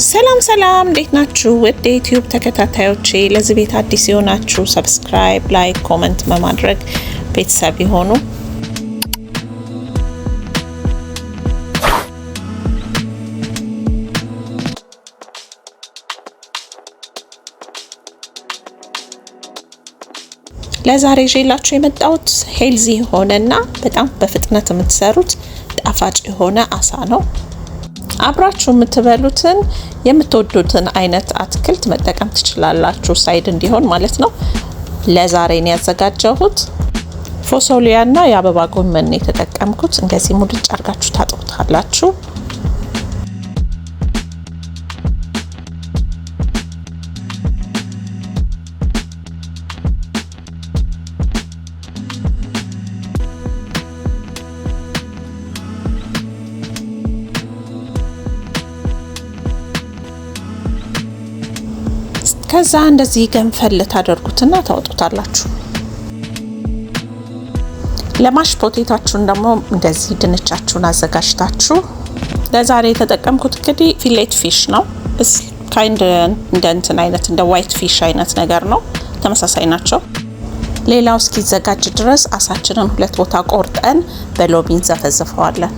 ሰላም ሰላም እንዴት ናችሁ? ወደ ዩቲዩብ ተከታታዮቼ ለዚህ ቤት አዲስ የሆናችሁ ሰብስክራይብ፣ ላይክ፣ ኮሜንት በማድረግ ቤተሰብ ይሁኑ። ለዛሬ ይዤላችሁ የመጣሁት ሄልዚ የሆነና በጣም በፍጥነት የምትሰሩት ጣፋጭ የሆነ አሳ ነው። አብራችሁ የምትበሉትን የምትወዱትን አይነት አትክልት መጠቀም ትችላላችሁ፣ ሳይድ እንዲሆን ማለት ነው። ለዛሬ ነው ያዘጋጀሁት ፎሶሊያና የአበባ ጎመን የተጠቀምኩት። እንደዚህ ሙልጭ አርጋችሁ ታጥቡታላችሁ። ከዛ እንደዚህ ገንፈል ታደርጉትና ታወጡታላችሁ። ለማሽ ፖቴታችሁን ደግሞ እንደዚህ ድንቻችሁን አዘጋጅታችሁ ለዛሬ የተጠቀምኩት እንግዲህ ፊሌት ፊሽ ነው። ካይንድ እንደ ዋይት ፊሽ አይነት ነገር ነው። ተመሳሳይ ናቸው። ሌላው እስኪዘጋጅ ድረስ አሳችንን ሁለት ቦታ ቆርጠን በሎሚ እንዘፈዝፈዋለን።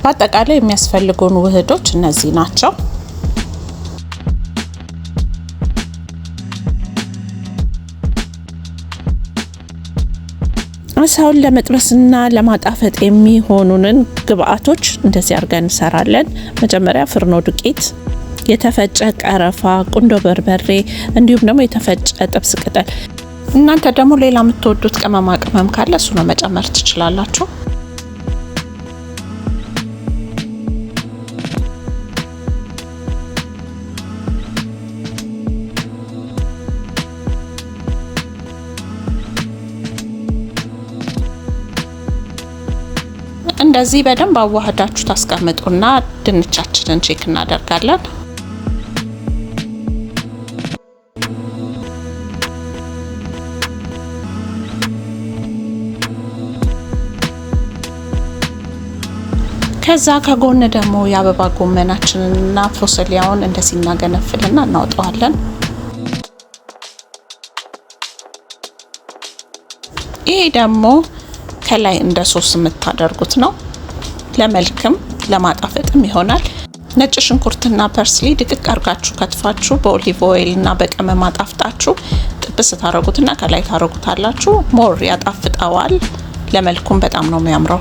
በአጠቃላይ የሚያስፈልጉን ውህዶች እነዚህ ናቸው። አሳውን ለመጥበስና ለማጣፈጥ የሚሆኑንን ግብአቶች እንደዚህ አድርገን እንሰራለን። መጀመሪያ ፍርኖ ዱቄት፣ የተፈጨ ቀረፋ፣ ቁንዶ በርበሬ እንዲሁም ደግሞ የተፈጨ ጥብስ ቅጠል። እናንተ ደግሞ ሌላ የምትወዱት ቅመማ ቅመም ካለ እሱ ነው መጨመር ትችላላችሁ። እንደዚህ በደንብ አዋህዳችሁ ታስቀምጡና ድንቻችንን ቼክ እናደርጋለን። ከዛ ከጎን ደግሞ የአበባ ጎመናችንንና ፎሶሊያውን እንደዚህ እናገነፍልና እናወጣዋለን። ይሄ ደግሞ ከላይ እንደ ሶስ የምታደርጉት ነው። ለመልክም ለማጣፈጥም ይሆናል። ነጭ ሽንኩርትና ፐርስሊ ድቅቅ አርጋችሁ ከትፋችሁ በኦሊቭ ኦይል እና በቅመም አጣፍጣችሁ ጥብስ ታረጉትና ከላይ ታረጉታላችሁ። ሞር ያጣፍጠዋል። ለመልኩም በጣም ነው የሚያምረው።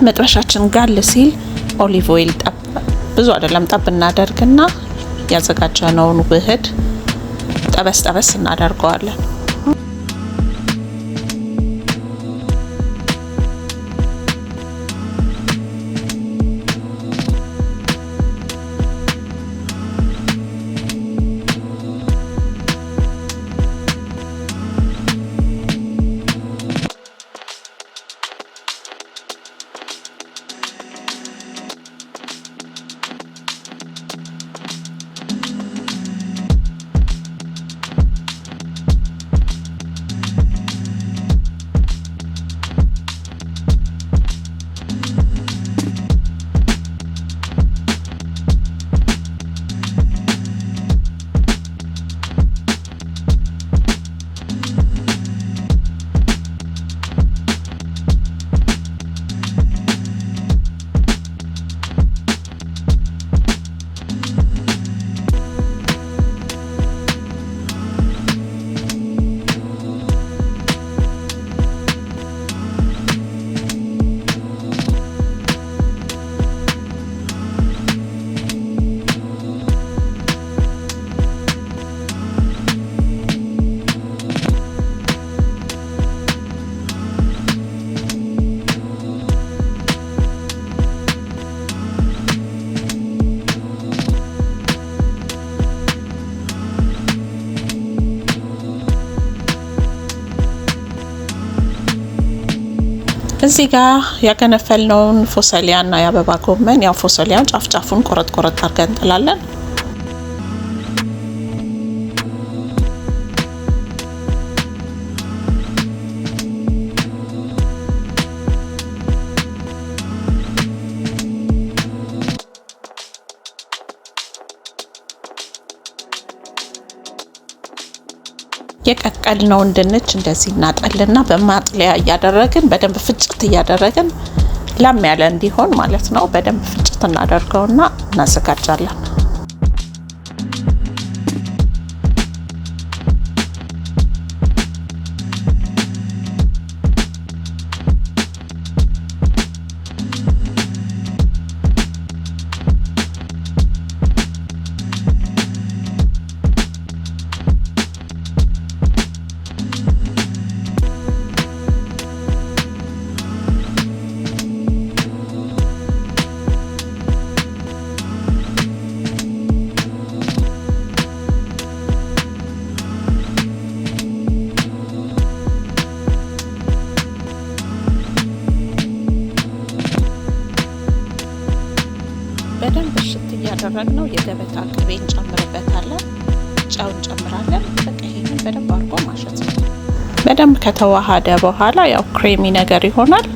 መጥበሻችን ጋል ሲል ኦሊቭ ኦይል ብዙ አይደለም ጠብ እናደርግና ያዘጋጀነውን ውህድ ጠበስ ጠበስ እናደርገዋለን። እዚህ ጋር ያገነፈልነውን ፎሰሊያና የአበባ ጎመን ያው ፎሰሊያውን ጫፍ ጫፉን ቆረጥ ቆረጥ አድርገን እንጥላለን። የቀቀልነውን ድንች እንደዚህ እናጠልና በማጥለያ እያደረግን በደንብ ፍጭት እያደረግን ላም ያለ እንዲሆን ማለት ነው። በደንብ ፍጭት እናደርገውና እናዘጋጃለን። በደንብ እሽት እያደረግነው የገበታ ቅቤ እንጨምርበታለን። ጨው እንጨምራለን። በቃ ይሄንን በደንብ አድርጎ ማሸት ነው። በደንብ ከተዋሃደ በኋላ ያው ክሬሚ ነገር ይሆናል።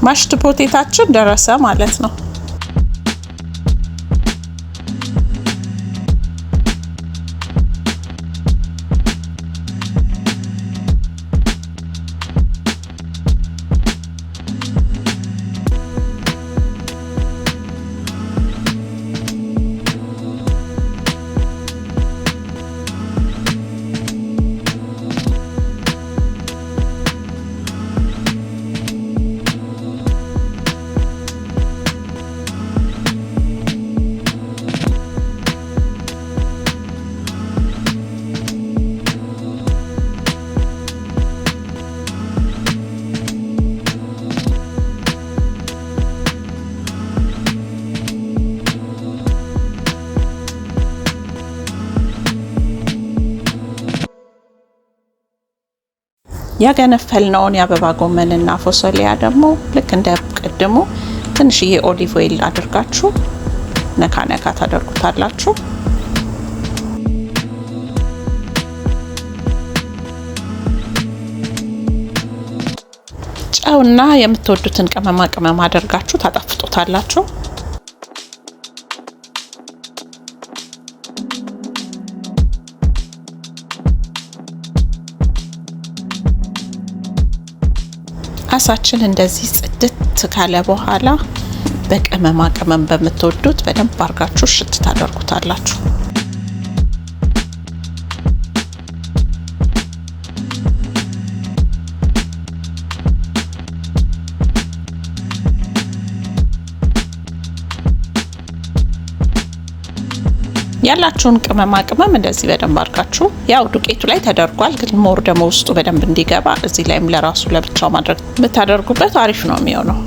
ማሽት ፖቴታችን ደረሰ ማለት ነው። ያገነፈልነውን የአበባ ጎመንና ፎሶሊያ ደግሞ ልክ እንደ ቀድሞ ትንሽዬ ኦሊቭ ኦይል አድርጋችሁ ነካ ነካ ታደርጉታላችሁ። ጨውና የምትወዱትን ቅመማ ቅመም አድርጋችሁ ታጣፍጡታላችሁ። አሳችን እንደዚህ ጽድት ካለ በኋላ በቅመማ ቅመም በምትወዱት በደንብ አርጋችሁ ሽት ታደርጉታላችሁ። ያላችሁን ቅመማ ቅመም እንደዚህ በደንብ አርጋችሁ ያው ዱቄቱ ላይ ተደርጓል፣ ግን ሞር ደግሞ ውስጡ በደንብ እንዲገባ እዚህ ላይም ለራሱ ለብቻው ማድረግ ብታደርጉበት አሪፍ ነው የሚሆነው።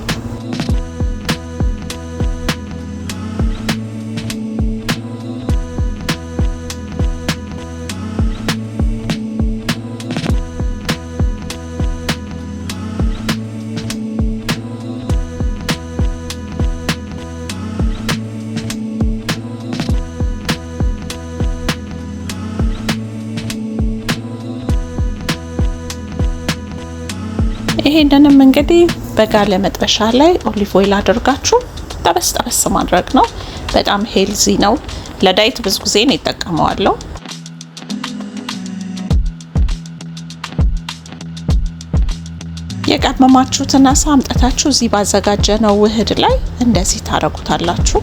ይሄንንም እንግዲህ በጋለ መጥበሻ ላይ ኦሊቭ ኦይል አድርጋችሁ ጠበስ ጠበስ ማድረግ ነው። በጣም ሄልዚ ነው። ለዳይት ብዙ ጊዜ ነው እጠቀመዋለሁ። የቀመማችሁትን አሳ አምጥታችሁ እዚህ ባዘጋጀነው ውህድ ላይ እንደዚህ ታረጉታላችሁ።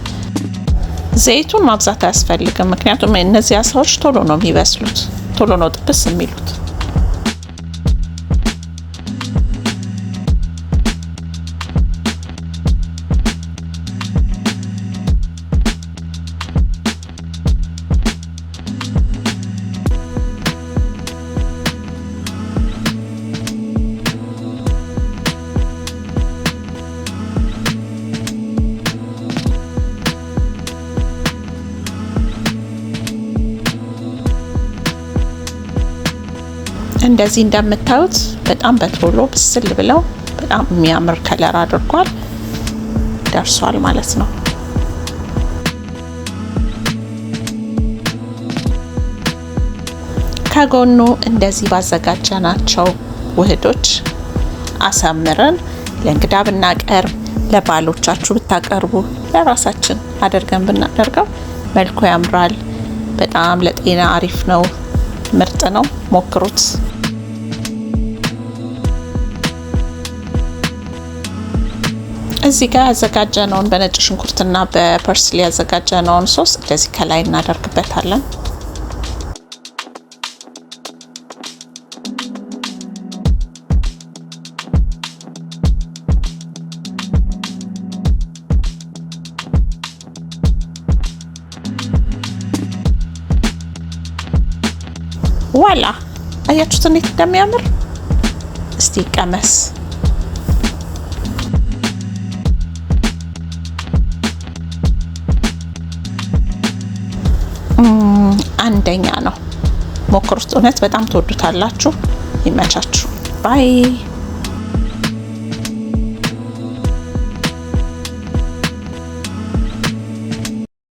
ዘይቱን ማብዛት አያስፈልግም፣ ምክንያቱም እነዚህ አሳዎች ቶሎ ነው የሚበስሉት፣ ቶሎ ነው ጥብስ የሚሉት። እንደዚህ እንደምታዩት በጣም በቶሎ ብስል ብለው በጣም የሚያምር ከለር አድርጓል ደርሷል ማለት ነው። ከጎኑ እንደዚህ ባዘጋጀናቸው ውህዶች አሳምረን ለእንግዳ ብናቀርብ፣ ለባሎቻችሁ ብታቀርቡ፣ ለራሳችን አድርገን ብናደርገው መልኩ ያምራል። በጣም ለጤና አሪፍ ነው። ምርጥ ነው። ሞክሩት። እዚህ ጋር ያዘጋጀነውን በነጭ ሽንኩርትና በፐርስሊ ያዘጋጀነውን ሶስ እንደዚህ ከላይ እናደርግበታለን። ዋላ አያችሁት እንዴት እንደሚያምር። እስቲ ቀመስ። አንደኛ ነው። ሞክሩት። እውነት በጣም ትወዱታላችሁ። ይመቻችሁ። ባይ